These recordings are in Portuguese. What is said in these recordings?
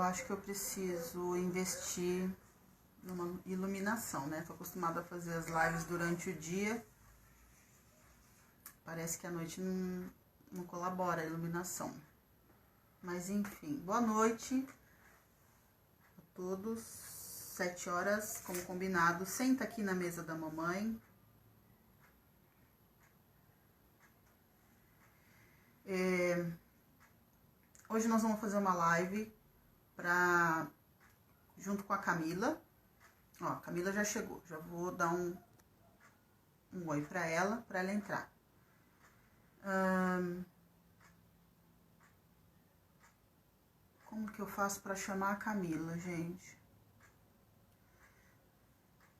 acho que eu preciso investir numa iluminação, né? Tô acostumada a fazer as lives durante o dia. Parece que à noite não colabora a iluminação. Mas enfim, boa noite a todos. 7 horas, como combinado. Senta aqui na mesa da mamãe. Hoje nós vamos fazer uma live junto com a Camila. Ó, a Camila já chegou. Já vou dar um oi para ela entrar. Como que eu faço para chamar a Camila, gente?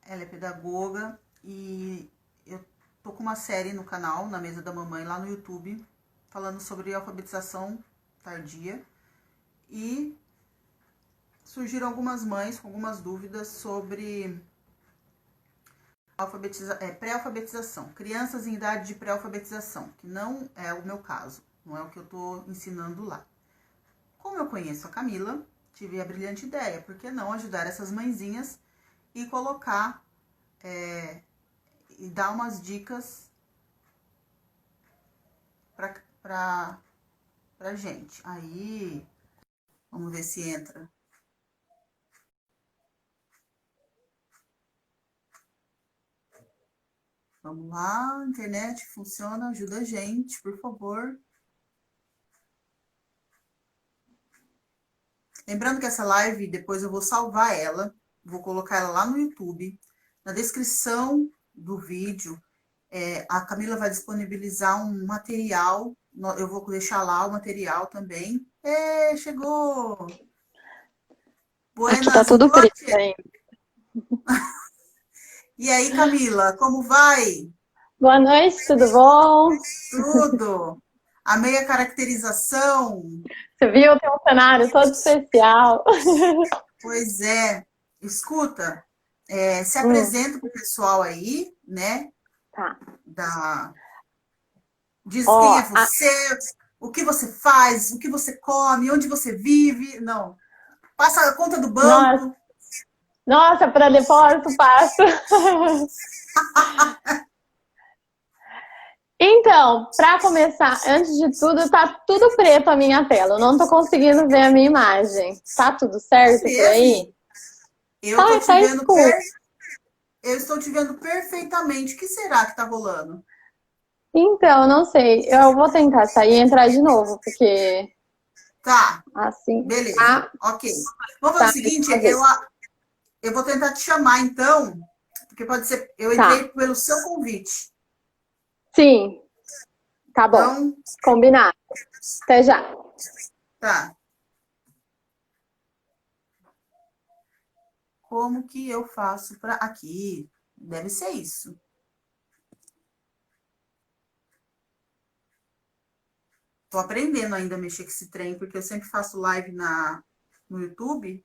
Ela é pedagoga e eu tô com uma série no canal, na mesa da mamãe, lá no YouTube, falando sobre alfabetização tardia. E surgiram algumas mães com algumas dúvidas sobre pré-alfabetização. Crianças em idade de pré-alfabetização, que não é o meu caso, não é o que eu tô ensinando lá. Como eu conheço a Camila, tive a brilhante ideia, por que não ajudar essas mãezinhas e colocar e dar umas dicas pra gente. Aí, vamos ver se entra. Vamos lá, internet funciona, ajuda a gente, por favor. Lembrando que essa live, depois eu vou salvar ela, vou colocar ela lá no YouTube. Na descrição do vídeo, a Camila vai disponibilizar um material, eu vou deixar lá o material também. Chegou! Buenas, aqui tá tudo preto ainda. E aí, Camila, como vai? Boa noite, tudo bom? Tudo! Amei a caracterização. Você viu? Tem um cenário todo especial. Pois é. Escuta, se apresenta pro pessoal aí, né? Tá. Diz quem é você, o que você faz, o que você come, onde você vive. Não. Passa a conta do banco. Nossa, para depósito passo. Então, para começar, antes de tudo, tá tudo preto a minha tela. Eu não tô conseguindo ver a minha imagem. Tá tudo certo por aí? Eu estou te vendo perfeitamente. O que será que tá rolando? Então, não sei. Eu vou tentar sair e entrar de novo, porque... Tá. Assim. Beleza. Ok. Vamos fazer o seguinte, eu vou tentar te chamar, então, porque pode ser... Eu entrei pelo seu convite. Sim. Tá bom. Então, combinado. Até já. Tá. Como que eu faço para... Aqui. Deve ser isso. Tô aprendendo ainda a mexer com esse trem, porque eu sempre faço live no YouTube.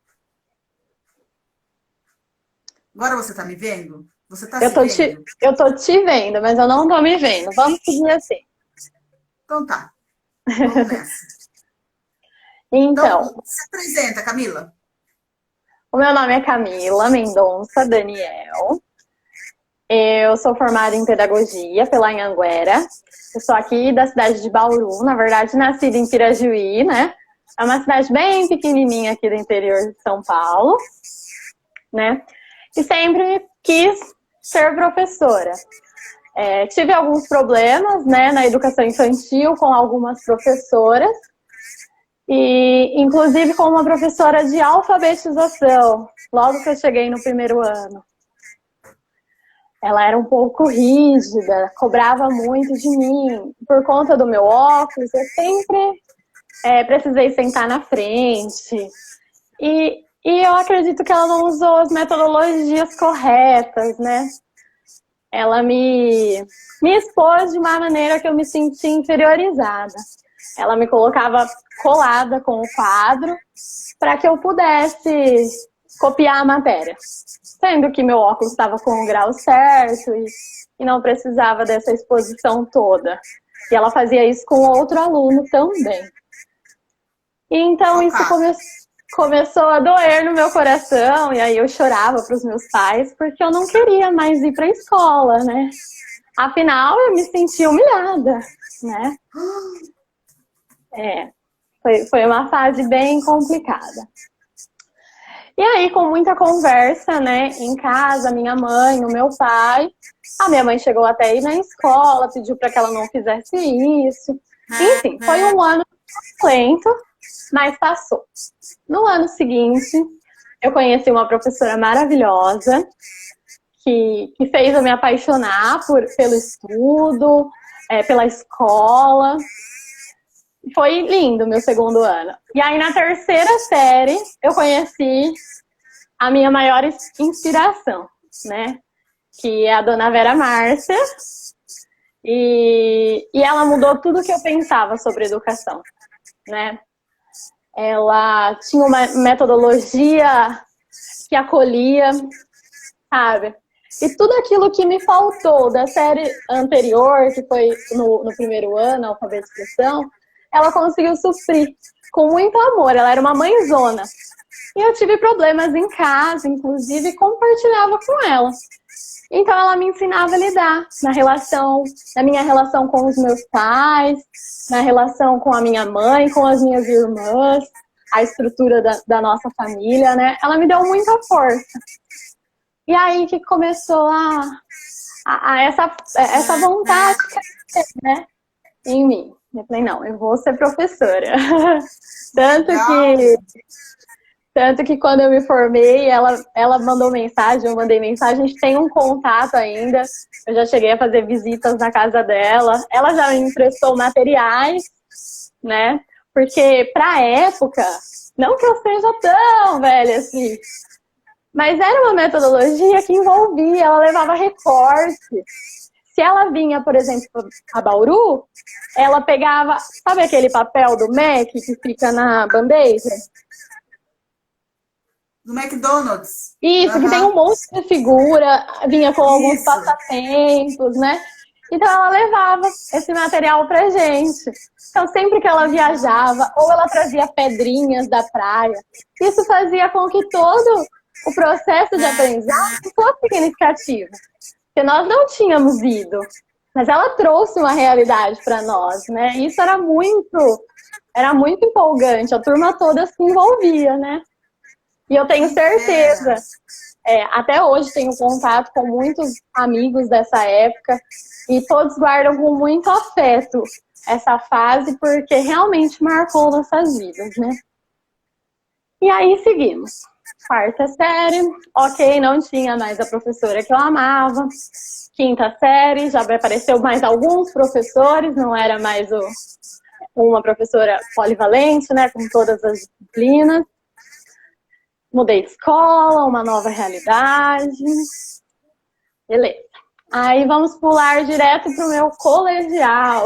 Agora você tá me vendo? Você tá se vendo? Eu tô te vendo, mas eu não tô me vendo. Vamos seguir assim. Então tá. Vamos nessa. Então, se apresenta, Camila. O meu nome é Camila Mendonça Daniel. Eu sou formada em pedagogia pela Anhanguera. Eu sou aqui da cidade de Bauru, na verdade nascida em Pirajuí, né? É uma cidade bem pequenininha aqui do interior de São Paulo, né? E sempre quis ser professora. Tive alguns problemas, né, na educação infantil com algumas professoras, e inclusive com uma professora de alfabetização, logo que eu cheguei no primeiro ano. Ela era um pouco rígida, cobrava muito de mim. Por conta do meu óculos, eu sempre precisei sentar na frente. E eu acredito que ela não usou as metodologias corretas, né? Ela me expôs de uma maneira que eu me senti inferiorizada. Ela me colocava colada com o quadro para que eu pudesse copiar a matéria. Sendo que meu óculos estava com o grau certo e não precisava dessa exposição toda. E ela fazia isso com outro aluno também. E então isso começou... começou a doer no meu coração, e aí eu chorava para os meus pais, porque eu não queria mais ir para a escola, né? Afinal, eu me sentia humilhada, né? Foi uma fase bem complicada. E aí, com muita conversa, né, em casa, minha mãe, o meu pai, a minha mãe chegou até aí na escola, pediu para que ela não fizesse isso. Enfim, foi um ano lento, mas passou. No ano seguinte, eu conheci uma professora maravilhosa que fez eu me apaixonar pelo estudo, pela escola. Foi lindo meu segundo ano. E aí, na terceira série, eu conheci a minha maior inspiração, né? Que é a dona Vera Márcia. E ela mudou tudo que eu pensava sobre educação, né? Ela tinha uma metodologia que acolhia, sabe? E tudo aquilo que me faltou da série anterior, que foi no primeiro ano, a alfabetização, ela conseguiu suprir com muito amor. Ela era uma mãezona. E eu tive problemas em casa, inclusive, e compartilhava com ela. Então, ela me ensinava a lidar na minha relação com os meus pais, na relação com a minha mãe, com as minhas irmãs, a estrutura da nossa família, né? Ela me deu muita força. E aí que começou essa vontade, né, em mim. Eu falei, não, eu vou ser professora. Tanto que quando eu me formei, ela mandou mensagem, eu mandei mensagem, a gente tem um contato ainda. Eu já cheguei a fazer visitas na casa dela. Ela já me emprestou materiais, né? Porque pra época, não que eu seja tão velha assim, mas era uma metodologia que envolvia, ela levava recorte. Se ela vinha, por exemplo, a Bauru, ela pegava, sabe aquele papel do Mac que fica na bandeja? Do McDonald's. Isso, que tem um monte de figura, vinha com alguns passatempos, né? Então ela levava esse material pra gente. Então sempre que ela viajava, ou ela trazia pedrinhas da praia, isso fazia com que todo o processo de aprendizagem fosse significativo. Porque nós não tínhamos ido, mas ela trouxe uma realidade para nós, né? Isso era muito empolgante, a turma toda se envolvia, né? E eu tenho certeza, até hoje tenho contato com muitos amigos dessa época e todos guardam com muito afeto essa fase porque realmente marcou nossas vidas, né? E aí seguimos. Quarta série, ok, não tinha mais a professora que eu amava. Quinta série, já apareceu mais alguns professores, não era mais uma professora polivalente, né, com todas as disciplinas. Mudei de escola, uma nova realidade. Beleza. Aí vamos pular direto para o meu colegial.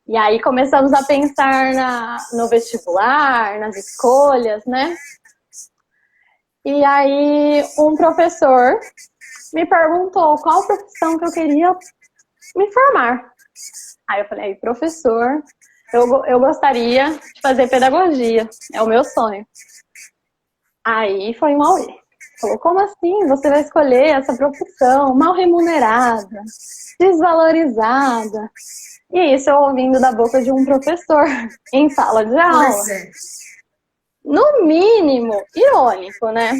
E aí começamos a pensar no vestibular, nas escolhas, né? E aí um professor me perguntou qual profissão que eu queria me formar. Aí eu falei, professor, eu gostaria de fazer pedagogia, é o meu sonho. Aí foi um auê. Falou, como assim? Você vai escolher essa profissão mal remunerada, desvalorizada. E isso eu ouvindo da boca de um professor em sala de aula. No mínimo, irônico, né?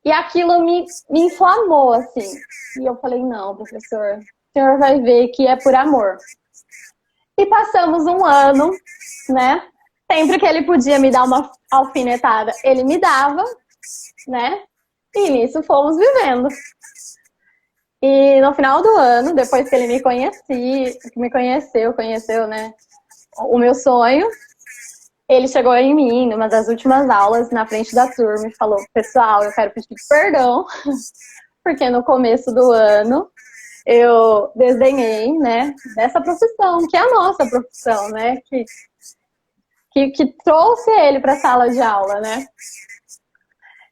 E aquilo me inflamou, assim. E eu falei, não, professor, o senhor vai ver que é por amor. E passamos um ano, né? Sempre que ele podia me dar uma alfinetada, ele me dava, né? E nisso fomos vivendo. E no final do ano, depois que ele conheceu, né, o meu sonho, ele chegou em mim, numa das últimas aulas, na frente da turma, e falou, pessoal, eu quero pedir perdão, porque no começo do ano eu desdenhei, né, dessa profissão, que é a nossa profissão, né, que trouxe ele para a sala de aula, né.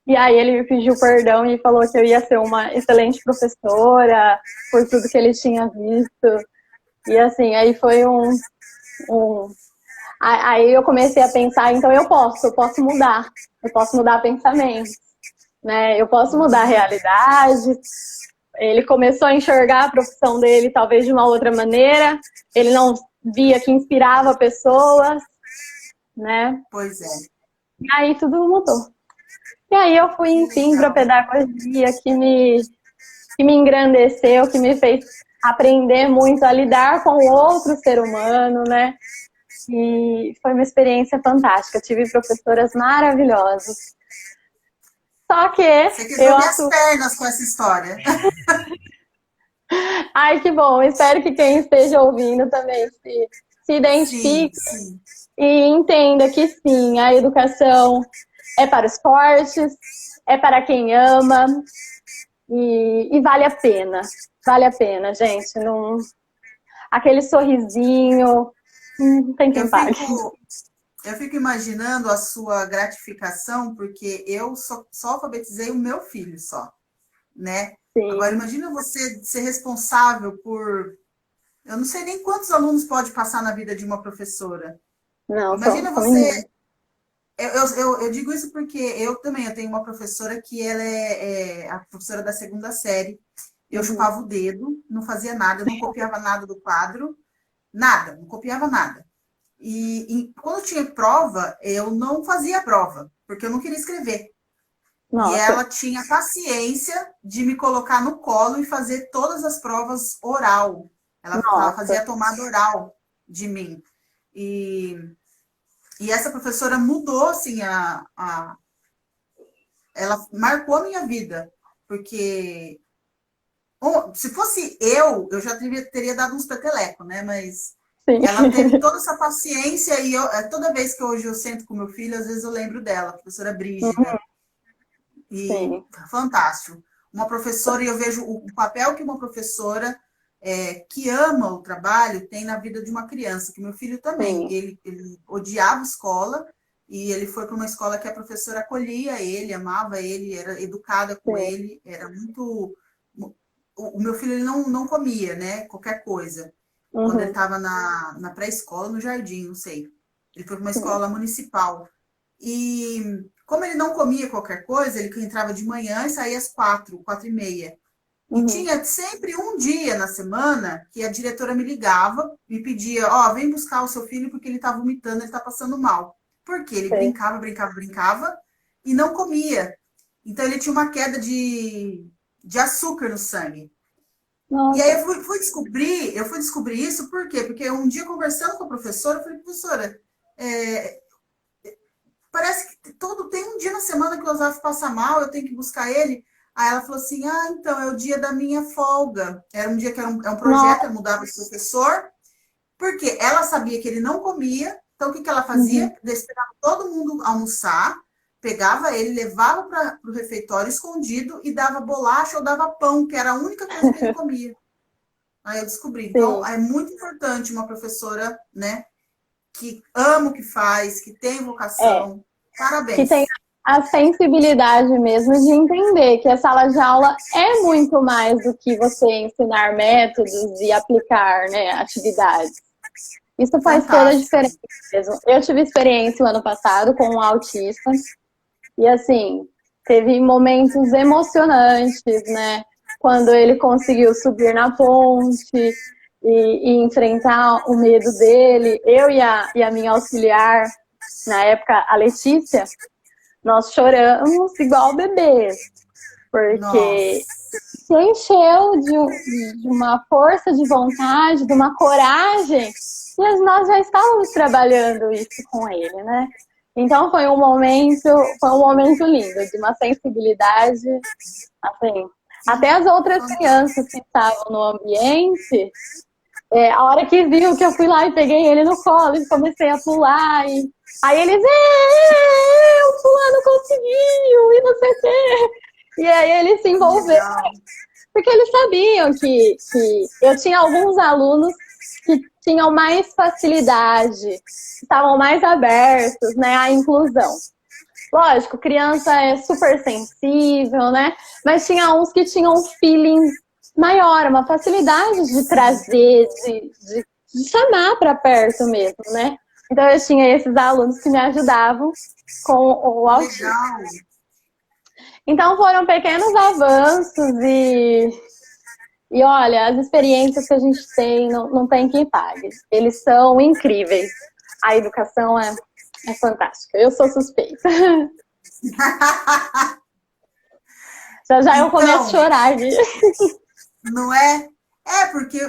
E aí ele me pediu perdão e falou que eu ia ser uma excelente professora por tudo que ele tinha visto. E assim, aí foi Aí eu comecei a pensar, então eu posso mudar pensamentos, né? Eu posso mudar a realidade. Ele começou a enxergar a profissão dele talvez de uma outra maneira. Ele não via que inspirava pessoas, né? Pois é. E aí tudo mudou. E aí eu fui, enfim, para pedagogia, que me engrandeceu, que me fez aprender muito a lidar com o outro ser humano, né? E foi uma experiência fantástica. Tive professoras maravilhosas. Só que você quebrou minhas pernas com essa história. Ai, que bom. Espero que quem esteja ouvindo também se identifique e entenda que sim, a educação é para os fortes, é para quem ama e vale a pena. Vale a pena, gente. Não... Aquele sorrisinho, não tem quem pague. Eu fico imaginando a sua gratificação, porque eu só alfabetizei o meu filho só, né? Sim. Agora, imagina você ser responsável por... Eu não sei nem quantos alunos pode passar na vida de uma professora. Não, imagina você... Eu digo isso porque eu tenho uma professora que ela é a professora da 2ª série. Eu chupava o dedo, não fazia nada, eu não copiava nada do quadro, nada, não copiava nada. E quando tinha prova, eu não fazia prova, porque eu não queria escrever. Nossa. E ela tinha paciência de me colocar no colo e fazer todas as provas oral. Ela fazia a tomada oral de mim. E essa professora mudou, assim, ela marcou a minha vida. Porque se fosse eu já teria dado uns petelecos, né? Mas sim. Ela teve toda essa paciência e toda vez que hoje eu sento com meu filho, às vezes eu lembro dela, a professora Brígida. E sim. Fantástico. Uma professora, e eu vejo o papel que uma professora que ama o trabalho tem na vida de uma criança, que meu filho também. Ele odiava escola e ele foi para uma escola que a professora acolhia ele, amava ele, era educada com ele, era muito... O meu filho ele não comia, né? Qualquer coisa. Quando ele estava na pré-escola, no jardim, não sei. Ele foi para uma escola municipal. E como ele não comia qualquer coisa, ele entrava de manhã e saía às 4h30. E tinha sempre um dia na semana que a diretora me ligava, me pedia, vem buscar o seu filho porque ele está vomitando, ele está passando mal. Por quê? Ele brincava e não comia. Então ele tinha uma queda de açúcar no sangue. Nossa. E aí eu fui descobrir isso, por quê? Porque um dia conversando com a professora, eu falei, professora, parece que tem um dia na semana que o Osaf passa mal, eu tenho que buscar ele. Aí ela falou assim, então é o dia da minha folga. Era um dia que era um projeto, ela mudava de professor, porque ela sabia que ele não comia, então o que ela fazia? Esperava todo mundo almoçar, pegava ele, levava para o refeitório escondido e dava bolacha ou dava pão, que era a única coisa que ele comia. Aí eu descobri. Então, é muito importante uma professora, né, que ama o que faz, que tem vocação. Parabéns. Que tem a sensibilidade mesmo de entender que a sala de aula é muito mais do que você ensinar métodos e aplicar, né, atividades. Isso faz toda a diferença mesmo. Eu tive experiência o ano passado com um autista e, assim, teve momentos emocionantes, né? Quando ele conseguiu subir na ponte e enfrentar o medo dele. Eu e a minha auxiliar, na época, a Letícia, nós choramos igual bebês, porque se encheu de uma força de vontade, de uma coragem, e nós já estávamos trabalhando isso com ele, né? Então foi um momento lindo, de uma sensibilidade, assim, até as outras crianças que estavam no ambiente, a hora que viu que eu fui lá e peguei ele no colo e comecei a pular, aí eles, o fulano conseguiu, e não sei o quê. E aí eles se envolveram, porque eles sabiam que eu tinha alguns alunos que tinham mais facilidade, estavam mais abertos, né, à inclusão. Lógico, criança é super sensível, né? Mas tinha uns que tinham um feeling maior, uma facilidade de trazer, de chamar para perto mesmo, né? Então eu tinha esses alunos que me ajudavam com o autismo. Legal. Então foram pequenos avanços e olha, as experiências que a gente tem não tem quem pague. Eles são incríveis. A educação é fantástica. Eu sou suspeita. Já eu começo a chorar aqui. Não é? Porque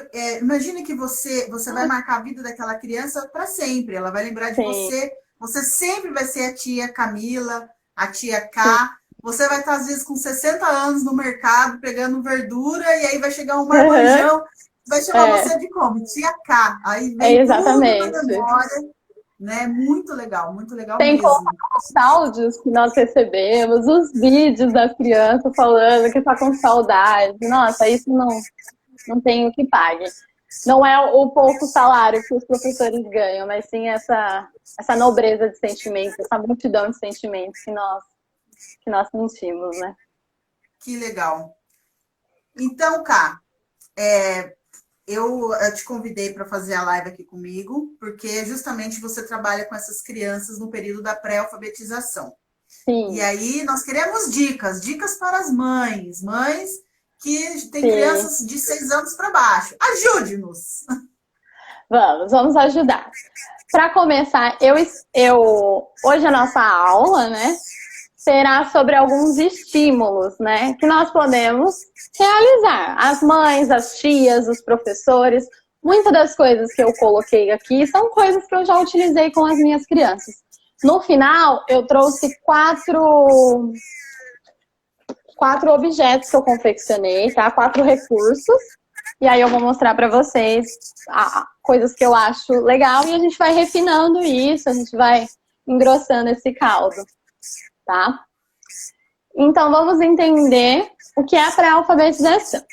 imagine que você vai marcar a vida daquela criança para sempre. Ela vai lembrar de Sim. você. Você sempre vai ser a tia Camila, a tia K. Sim. Você vai estar, às vezes, com 60 anos no mercado, pegando verdura, e aí vai chegar um marmanjão, vai chamar você de como? Tia K. Aí vem tudo na memória. Né? Muito legal Tem mesmo. Os áudios que nós recebemos, os vídeos das crianças falando que tá com saudade. Nossa, isso não tem o que pague. Não é o pouco salário que os professores ganham, mas sim essa nobreza de sentimentos, essa multidão de sentimentos que nós sentimos, né? Que legal. Então, Ká, eu te convidei para fazer a live aqui comigo, porque justamente você trabalha com essas crianças no período da pré-alfabetização. Sim. E aí nós queremos dicas para as mães que têm crianças de 6 anos para baixo. Ajude-nos! Vamos ajudar. Para começar, hoje a nossa aula, né, será sobre alguns estímulos, né, que nós podemos realizar. As mães, as tias, os professores, muitas das coisas que eu coloquei aqui são coisas que eu já utilizei com as minhas crianças. No final, eu trouxe quatro objetos que eu confeccionei, tá? 4 recursos. E aí eu vou mostrar para vocês coisas que eu acho legal e a gente vai refinando isso, a gente vai engrossando esse caldo, tá? Então vamos entender o que é a pré-alfabetização.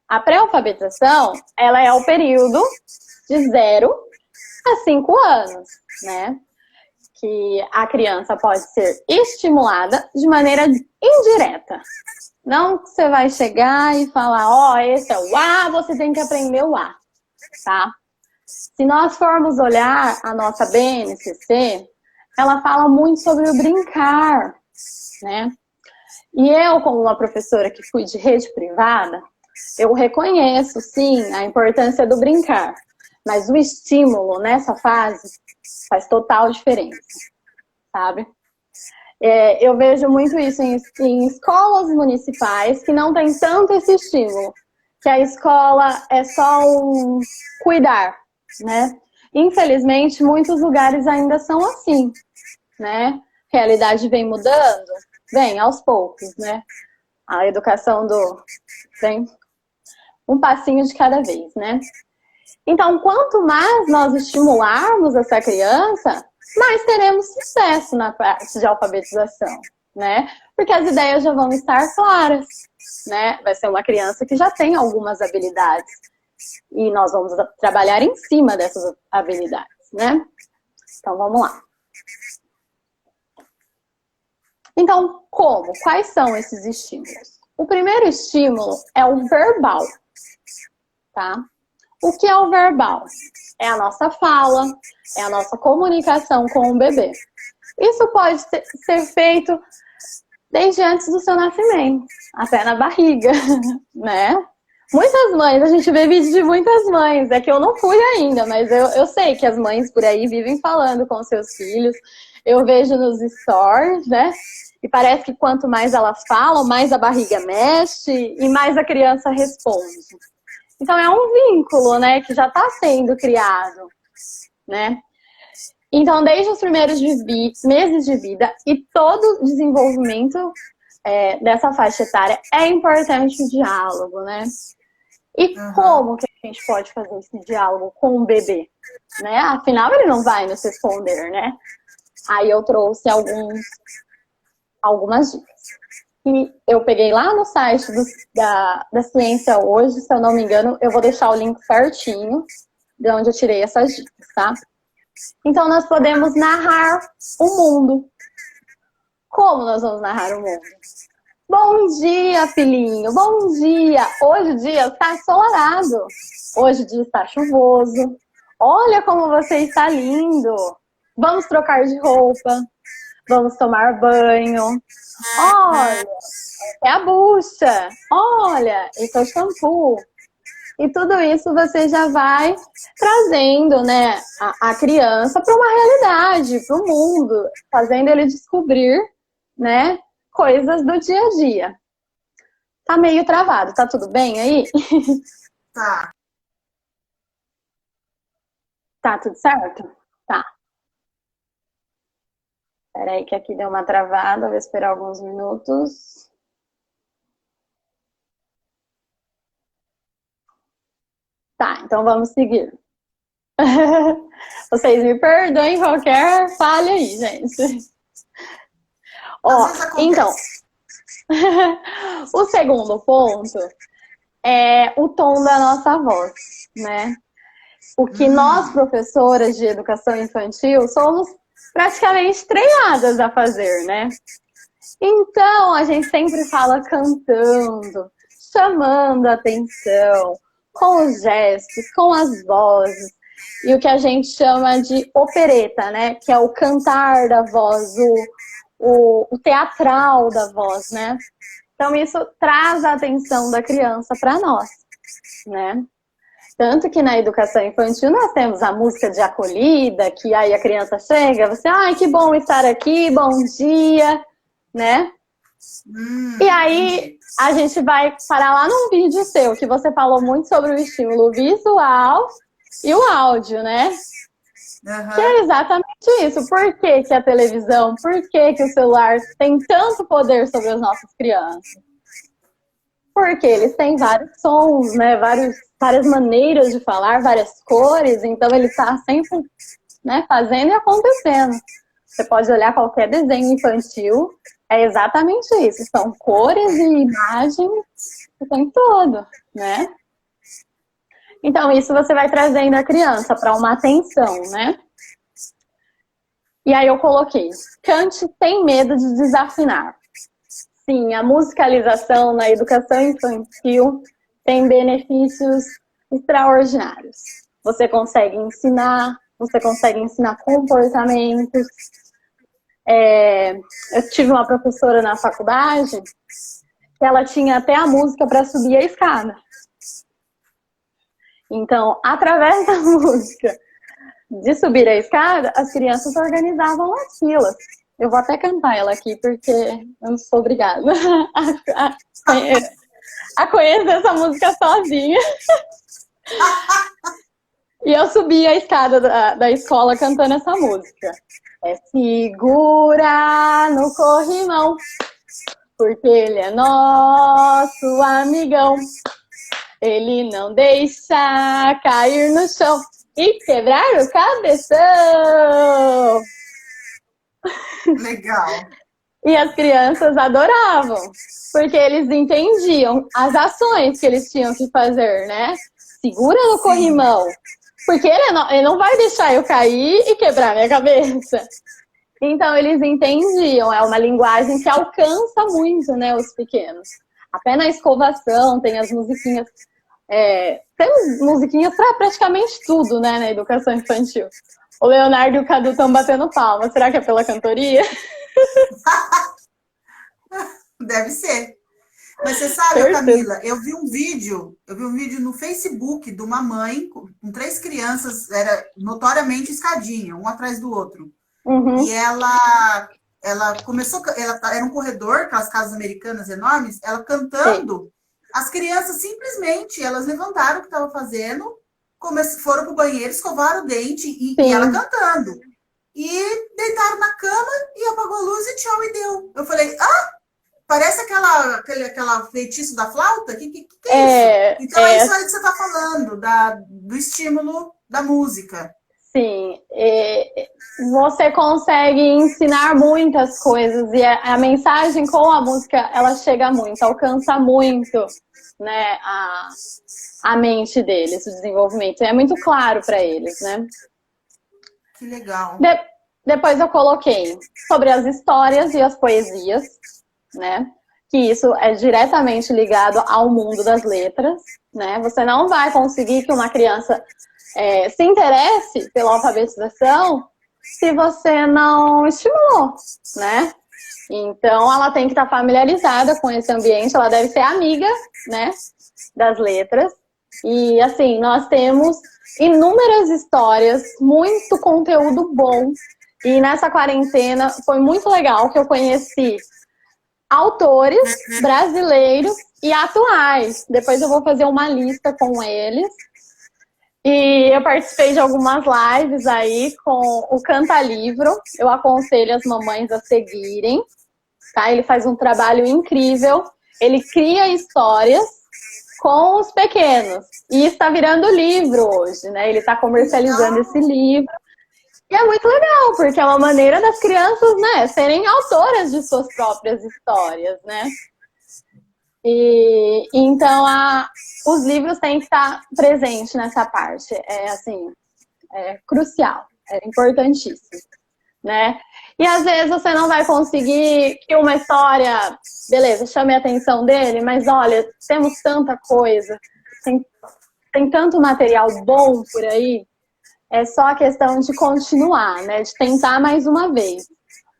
A pré-alfabetização, ela é o período de 0 a 5 anos, né? Que a criança pode ser estimulada de maneira indireta. Não que você vai chegar e falar, esse é o A, você tem que aprender o A, tá? Se nós formos olhar a nossa BNCC, ela fala muito sobre o brincar, né? E eu, como uma professora que fui de rede privada, eu reconheço, sim, a importância do brincar. Mas o estímulo nessa fase faz total diferença, sabe? Eu vejo muito isso em escolas municipais que não tem tanto esse estímulo, que a escola é só um cuidar, né? Infelizmente, muitos lugares ainda são assim, né? A realidade vem mudando, vem aos poucos, né? A educação vem um passinho de cada vez, né? Então, quanto mais nós estimularmos essa criança, mais teremos sucesso na parte de alfabetização, né? Porque as ideias já vão estar claras, né? Vai ser uma criança que já tem algumas habilidades e nós vamos trabalhar em cima dessas habilidades, né? Então, vamos lá. Então, como? Quais são esses estímulos? O primeiro estímulo é o verbal, tá? O que é o verbal? É a nossa fala, é a nossa comunicação com o bebê. Isso pode ser feito desde antes do seu nascimento, até na barriga, né? Muitas mães, a gente vê vídeo de muitas mães, é que eu não fui ainda, mas eu sei que as mães por aí vivem falando com seus filhos. Eu vejo nos stories, né? E parece que quanto mais elas falam, mais a barriga mexe e mais a criança responde. Então, é um vínculo, né, que já está sendo criado, né? Então, desde os primeiros meses de vida e todo o desenvolvimento dessa faixa etária, é importante o diálogo, né? E como que a gente pode fazer esse diálogo com o bebê, né? Afinal, ele não vai nos responder, né? Aí eu trouxe algumas dicas. E eu peguei lá no site da Ciência Hoje, se eu não me engano, eu vou deixar o link certinho de onde eu tirei essas dicas, tá? Então, nós podemos narrar o mundo. Como nós vamos narrar o mundo? Bom dia, filhinho, bom dia. Hoje o dia está ensolarado. Hoje o dia está chuvoso. Olha como você está lindo. Vamos trocar de roupa. Vamos tomar banho. Olha, é a bucha. Olha, esse é o shampoo. E tudo isso você já vai trazendo, né, a criança para uma realidade, para o mundo, fazendo ele descobrir, né, coisas do dia a dia. Tá meio travado, tá tudo bem aí? Tá. Tá tudo certo? Tá. Peraí que aqui deu uma travada, vou esperar alguns minutos. Tá, então vamos seguir. Vocês me perdoem qualquer falha aí, gente. Ó, então, o segundo ponto é o tom da nossa voz, né? O que nós, professoras de educação infantil, somos praticamente treinadas a fazer, né? Então, a gente sempre fala cantando, chamando a atenção, com os gestos, com as vozes, e o que a gente chama de opereta, né? Que é o cantar da voz, o teatral da voz, né? Então, isso traz a atenção da criança para nós, né? Tanto que na educação infantil nós temos a música de acolhida, que aí a criança chega, você, ai, que bom estar aqui, bom dia, né? E aí a gente vai parar lá num vídeo seu, que você falou muito sobre o estímulo visual e o áudio, né? Que é exatamente isso. Por que que a televisão, por que que o celular tem tanto poder sobre as nossas crianças? Porque eles têm vários sons, né? Várias maneiras de falar, várias cores, então ele está sempre, né, fazendo e acontecendo. Você pode olhar qualquer desenho infantil, é exatamente isso. São cores e imagens o tempo todo, né? Então, isso você vai trazendo a criança para uma atenção, né? E aí eu coloquei, cante sem medo de desafinar. Sim, a musicalização na educação infantil tem benefícios extraordinários. Você consegue ensinar comportamentos. Eu tive uma professora na faculdade que ela tinha até a música para subir a escada. Então, através da música de subir a escada, as crianças organizavam as filas. Eu vou até cantar ela aqui, porque eu não sou obrigada a conhecer essa música sozinha. E eu subi a escada da escola cantando essa música. É segura no corrimão, porque ele é nosso amigão. Ele não deixa cair no chão e quebrar o cabeção. Legal. E as crianças adoravam, porque eles entendiam as ações que eles tinham que fazer, né? Segura no corrimão, porque ele não vai deixar eu cair e quebrar minha cabeça. Então, eles entendiam, é uma linguagem que alcança muito, né, os pequenos. Até na escovação tem as musiquinhas, temos musiquinhas para praticamente tudo, né, na educação infantil. O Leonardo e o Cadu estão batendo palma. Será que é pela cantoria? Deve ser. Mas você sabe, Camila, eu vi um vídeo no Facebook de uma mãe com 3 crianças, era notoriamente escadinha, um atrás do outro. Uhum. E ela começou, era um corredor, aquelas casas americanas enormes, ela cantando, sim. As crianças simplesmente, elas levantaram o que estavam fazendo, foram pro banheiro, escovaram o dente e ela cantando. E deitaram na cama e apagou a luz e tchau, e deu. Eu falei, parece aquela feitiço da flauta? Que é isso? Então é isso aí que você está falando, do estímulo da música. Sim, você consegue ensinar muitas coisas e a mensagem com a música, ela chega muito, alcança muito, né, a mente deles, o desenvolvimento. É muito claro para eles, né? Que legal. Depois eu coloquei sobre as histórias e as poesias, né? Que isso é diretamente ligado ao mundo das letras, né? Você não vai conseguir que uma criança se interesse pela alfabetização se você não estimulou, né? Então, ela tem que estar familiarizada com esse ambiente, ela deve ser amiga, né, das letras. E, assim, nós temos inúmeras histórias, muito conteúdo bom. E nessa quarentena foi muito legal que eu conheci autores brasileiros e atuais. Depois eu vou fazer uma lista com eles. E eu participei de algumas lives aí com o Canta Livro. Eu aconselho as mamães a seguirem, tá? Ele faz um trabalho incrível. Ele cria histórias com os pequenos. E está virando livro hoje, né? Ele está comercializando esse livro. E é muito legal, porque é uma maneira das crianças, né, serem autoras de suas próprias histórias, né? E então os livros têm que estar presentes nessa parte. É assim, é crucial, é importantíssimo, né? E às vezes você não vai conseguir que uma história, beleza, chame a atenção dele, mas olha, temos tanta coisa, tem tanto material bom por aí. É só a questão de continuar, né? De tentar mais uma vez.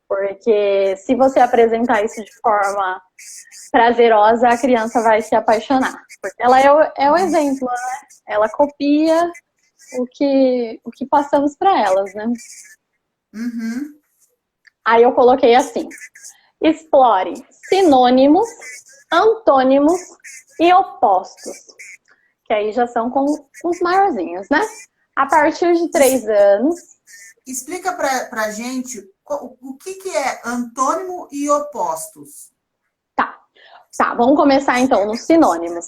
Porque se você apresentar isso de forma prazerosa, a criança vai se apaixonar. Porque ela é o exemplo, né? Ela copia o que passamos para elas, né? Uhum. Aí eu coloquei assim: explore sinônimos, antônimos e opostos. Que aí já são com os maiorzinhos, né? A partir de 3 anos. Explica pra gente o que é antônimo e opostos. Tá, vamos começar então nos sinônimos.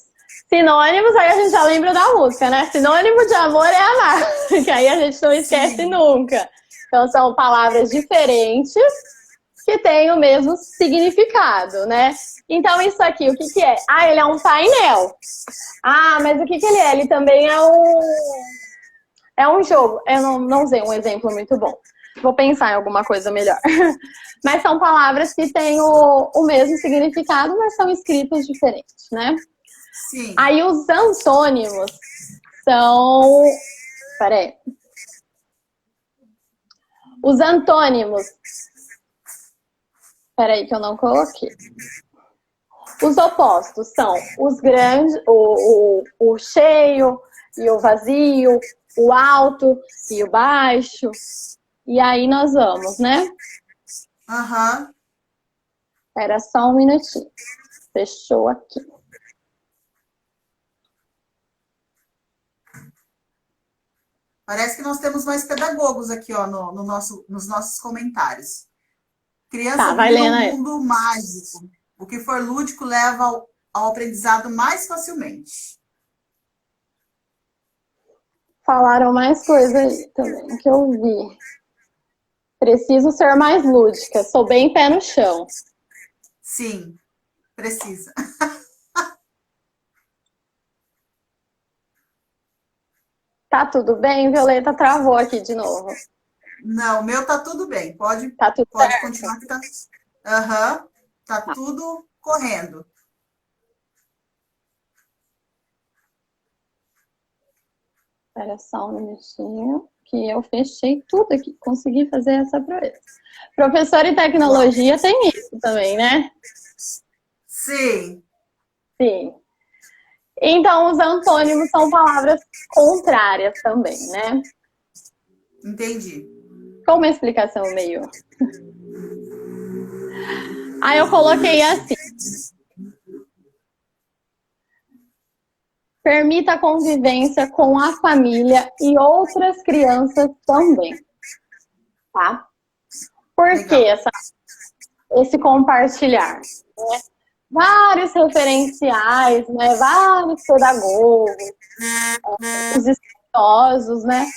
Sinônimos, aí a gente já lembra da música, né? Sinônimo de amor é amar, que aí a gente não esquece nunca. Então são palavras diferentes que têm o mesmo significado, né? Então isso aqui, o que é? Ah, ele é um painel. Ah, mas o que ele é? Ele também é um jogo. Eu não usei um exemplo muito bom. Vou pensar em alguma coisa melhor. Mas são palavras que têm o mesmo significado, mas são escritos diferentes, né? Sim. Aí os antônimos são... Peraí. Os antônimos... Peraí que eu não coloquei. Os opostos são os grandes, o cheio e o vazio, o alto e o baixo. E aí nós vamos, né? Aham. Espera só um minutinho. Fechou aqui. Parece que nós temos mais pedagogos aqui, ó, nos nossos comentários. Criança vai vive lendo um aí. mundo mágico. O que for lúdico leva ao aprendizado mais facilmente. Falaram mais coisa aí também que eu vi. Preciso ser mais lúdica. Sou bem pé no chão. Sim, precisa. Tá tudo bem? Violeta travou aqui de novo. Não, o meu tá tudo bem. Pode certo. continuar que tá. Aham. Tá tudo correndo. Espera só um minutinho, que eu fechei tudo aqui. Consegui fazer essa proeza. Professor em tecnologia tem isso também, né? Sim. Sim. Então, os antônimos são palavras contrárias também, né? Entendi. Com uma explicação meio... Aí eu coloquei assim. Permita a convivência com a família e outras crianças também. Tá? Por que esse compartilhar? Né? Vários referenciais, né? Vários pedagogos, os estudiosos, né?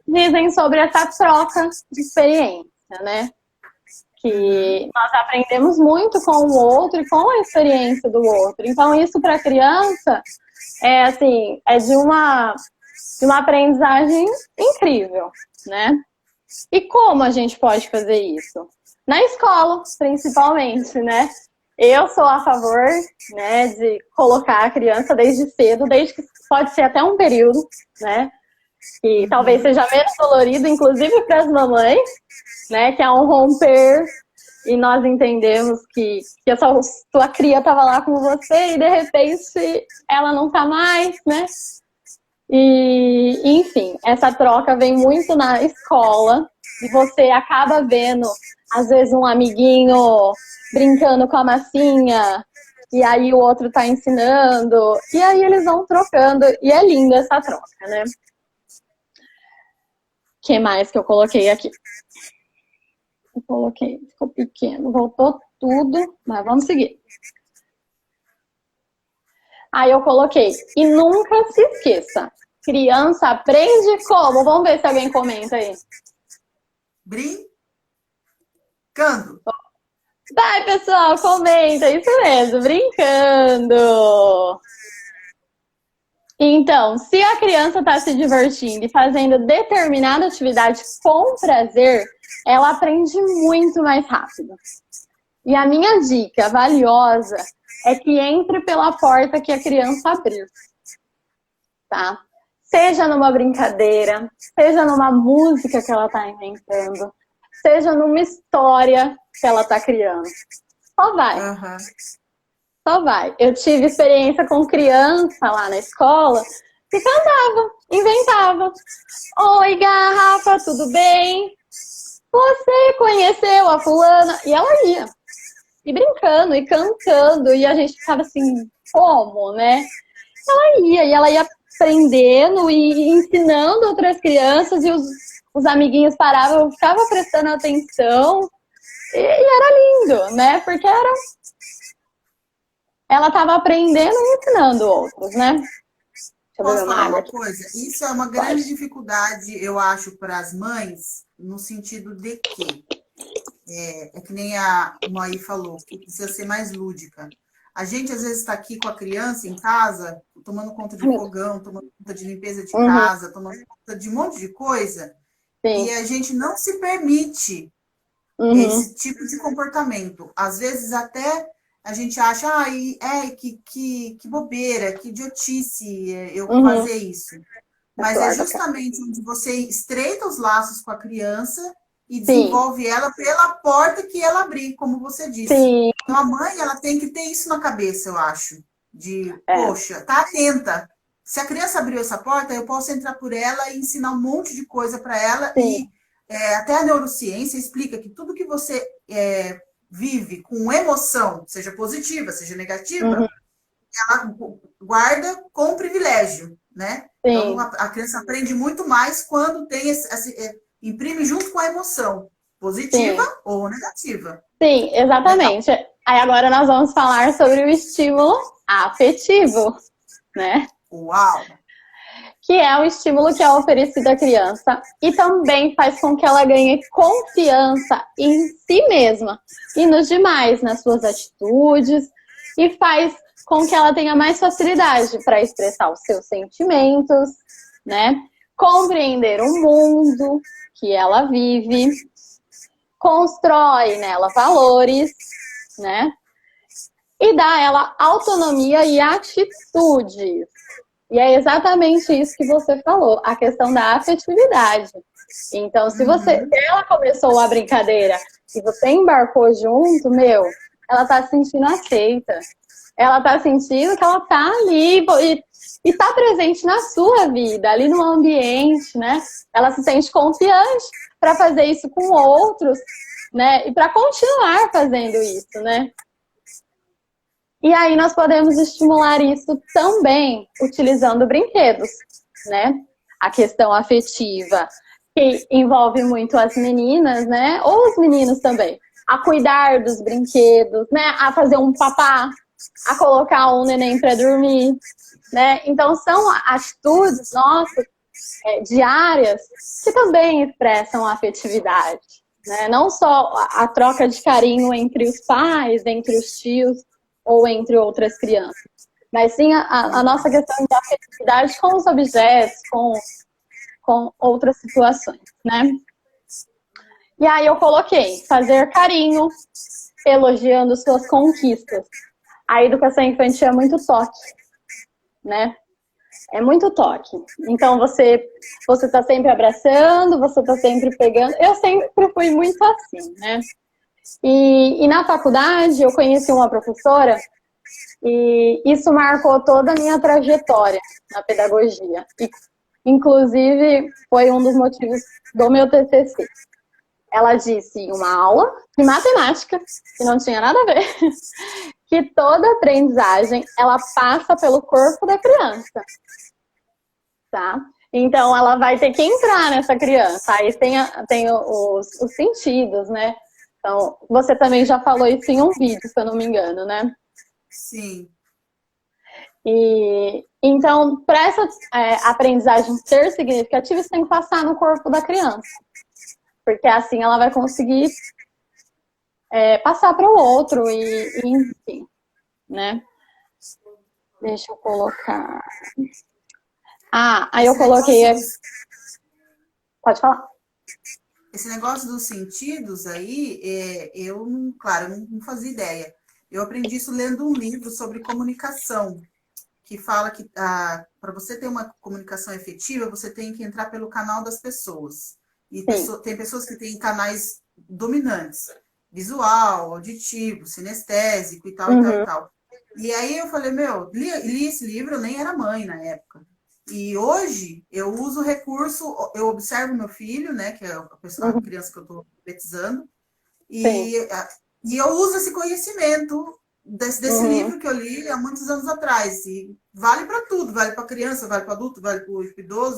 Dizem sobre essa troca de experiência, né? Que nós aprendemos muito com o outro e com a experiência do outro. Então, isso para a criança é de uma aprendizagem incrível, né? E como a gente pode fazer isso? Na escola, principalmente, né? Eu sou a favor, né, de colocar a criança desde cedo, desde que pode ser até um período, né? que talvez seja menos dolorido, inclusive para as mamães, né? Que é um romper e nós entendemos que a sua cria estava lá com você e de repente ela não tá mais, né? E, enfim, essa troca vem muito na escola e você acaba vendo, às vezes, um amiguinho brincando com a massinha e aí o outro tá ensinando e aí eles vão trocando e é linda essa troca, né? O que mais que eu coloquei aqui? Eu coloquei, ficou pequeno, voltou tudo, mas vamos seguir. Aí eu coloquei, e nunca se esqueça, criança aprende como? Vamos ver se alguém comenta aí. Brincando. Vai, pessoal, comenta, isso mesmo, brincando. Então, se a criança está se divertindo e fazendo determinada atividade com prazer, ela aprende muito mais rápido. E a minha dica valiosa é que entre pela porta que a criança abriu, tá? Seja numa brincadeira, seja numa música que ela está inventando, seja numa história que ela está criando. Só vai. Uhum. Só vai. Eu tive experiência com criança lá na escola que cantava, inventava. Oi, garrafa, tudo bem? Você conheceu a fulana? E ela ia. E brincando, e cantando. E a gente ficava assim, como, né? Ela ia aprendendo e ensinando outras crianças. E os amiguinhos paravam, ficavam prestando atenção. E era lindo, né? Porque ela estava aprendendo e ensinando outros, né? Posso falar uma coisa? Isso é uma grande dificuldade, eu acho, para as mães, no sentido de que, é que nem a Maí falou, que precisa ser mais lúdica. A gente, às vezes, está aqui com a criança em casa, tomando conta de fogão, tomando conta de limpeza de casa, tomando conta de um monte de coisa, e a gente não se permite esse tipo de comportamento. Às vezes, até a gente acha, que bobeira, que idiotice eu fazer isso. Mas é justamente onde você estreita os laços com a criança e desenvolve ela pela porta que ela abrir, como você disse. Sim. Então, a mãe, ela tem que ter isso na cabeça, eu acho. Poxa, tá atenta. Se a criança abriu essa porta, eu posso entrar por ela e ensinar um monte de coisa para ela. Sim. E até a neurociência explica que tudo que você vive com emoção, seja positiva, seja negativa, ela guarda com privilégio, né? Sim. Então, a criança aprende muito mais quando tem imprime junto com a emoção, positiva ou negativa. Sim, exatamente. Legal. Aí agora nós vamos falar sobre o estímulo afetivo, né? Uau! Que é um estímulo que é oferecido à criança e também faz com que ela ganhe confiança em si mesma e nos demais, nas suas atitudes, e faz com que ela tenha mais facilidade para expressar os seus sentimentos, né? Compreender o mundo que ela vive, constrói nela valores, né? E dá a ela autonomia e atitudes. E é exatamente isso que você falou, a questão da afetividade. Então, se ela começou a brincadeira e você embarcou junto, ela tá se sentindo aceita. Ela tá sentindo que ela tá ali e tá presente na sua vida, ali no ambiente, né? Ela se sente confiante para fazer isso com outros, né? E para continuar fazendo isso, né? E aí nós podemos estimular isso também utilizando brinquedos, né? A questão afetiva, que envolve muito as meninas, né? Ou os meninos também. A cuidar dos brinquedos, né? A fazer um papá, a colocar um neném para dormir, né? Então são atitudes nossas, diárias, que também expressam a afetividade, né? Não só a troca de carinho entre os pais, entre os tios, ou entre outras crianças. Mas sim a nossa questão de afetividade com os objetos, com outras situações, né? E aí eu coloquei fazer carinho, elogiando suas conquistas. A educação infantil é muito toque, né? É muito toque. Então você tá sempre abraçando, você tá sempre pegando. Eu sempre fui muito assim, né? E na faculdade eu conheci uma professora e isso marcou toda a minha trajetória na pedagogia. E, inclusive, foi um dos motivos do meu TCC. Ela disse em uma aula de matemática, que não tinha nada a ver, que toda aprendizagem, ela passa pelo corpo da criança, tá? Então, ela vai ter que entrar nessa criança. Aí tem os sentidos, né? Então, você também já falou isso em um vídeo, se eu não me engano, né? Sim. E então, para essa aprendizagem ser significativa, isso tem que passar no corpo da criança. Porque assim ela vai conseguir passar para o outro e enfim, né? Deixa eu colocar. Aí eu coloquei. Pode falar. Esse negócio dos sentidos aí, eu, claro, não fazia ideia. Eu aprendi isso lendo um livro sobre comunicação, que fala que para você ter uma comunicação efetiva, você tem que entrar pelo canal das pessoas. E tem pessoas que têm canais dominantes, visual, auditivo, sinestésico e tal, e tal, e tal. E aí eu falei, li esse livro, eu nem era mãe na época. E hoje eu uso o recurso, eu observo meu filho, né, que é a criança que eu estou petizando, e eu uso esse conhecimento desse livro que eu li há muitos anos atrás. E vale para tudo, vale para criança, vale para adulto, vale para o idoso,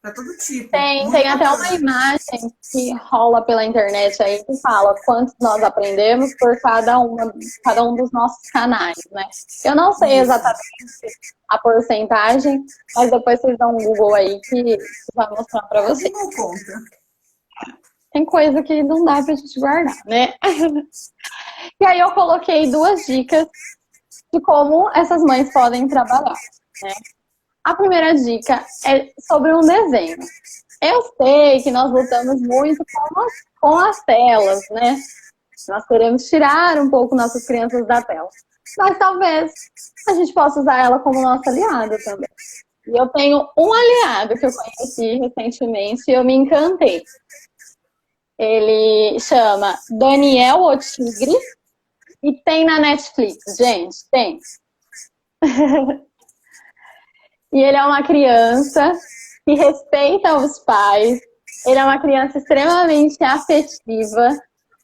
para todo tipo. Tem até uma imagem que rola pela internet aí que fala quantos nós aprendemos por cada um dos nossos canais, né? Eu não sei exatamente a porcentagem, mas depois vocês dão um Google aí que vai mostrar para vocês. Não conta. Tem coisa que não dá pra gente guardar, né? E aí eu coloquei 2 dicas de como essas mães podem trabalhar, né? A primeira dica é sobre um desenho. Eu sei que nós lutamos muito com as telas, né? Nós queremos tirar um pouco nossas crianças da tela. Mas talvez a gente possa usar ela como nossa aliada também. E eu tenho um aliado que eu conheci recentemente e eu me encantei. Ele chama Daniel o Tigre e tem na Netflix, gente, tem. E ele é uma criança que respeita os pais, ele é uma criança extremamente afetiva,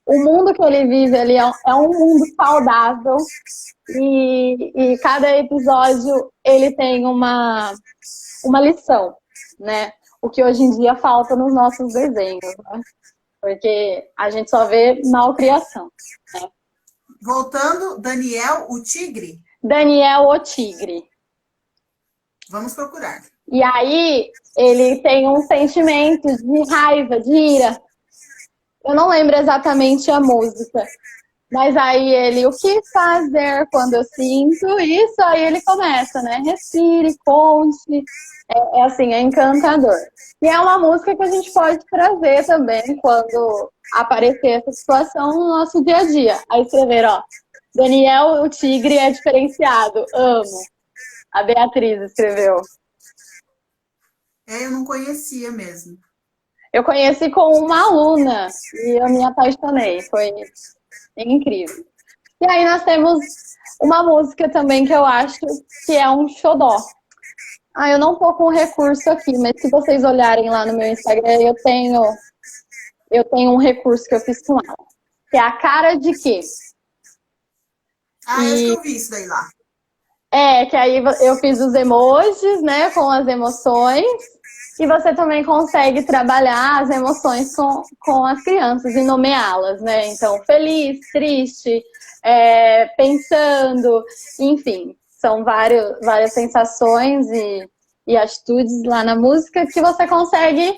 o mundo que ele vive ali é um mundo saudável e cada episódio ele tem uma lição, né? O que hoje em dia falta nos nossos desenhos, né? Porque a gente só vê malcriação, né? Voltando, Daniel o Tigre? Daniel o Tigre. Vamos procurar. E aí, ele tem um sentimento de raiva, de ira. Eu não lembro exatamente a música. Mas aí ele, o que fazer quando eu sinto isso? Aí ele começa, né? Respire, conte. É encantador. E é uma música que a gente pode trazer também quando aparecer essa situação no nosso dia a dia. Aí escrever, ó, Daniel, o tigre é diferenciado, amo. A Beatriz escreveu. Eu não conhecia mesmo. Eu conheci com uma aluna e eu me apaixonei, foi incrível. E aí nós temos uma música também que eu acho que é um xodó. Eu não tô com o recurso aqui, mas se vocês olharem lá no meu Instagram, eu tenho um recurso que eu fiz com ela, que é a cara de quê? Acho que eu vi isso daí lá. Que aí eu fiz os emojis, né, com as emoções, e você também consegue trabalhar as emoções com as crianças e nomeá-las, né? Então, feliz, triste, pensando, enfim, são várias sensações e atitudes lá na música que você consegue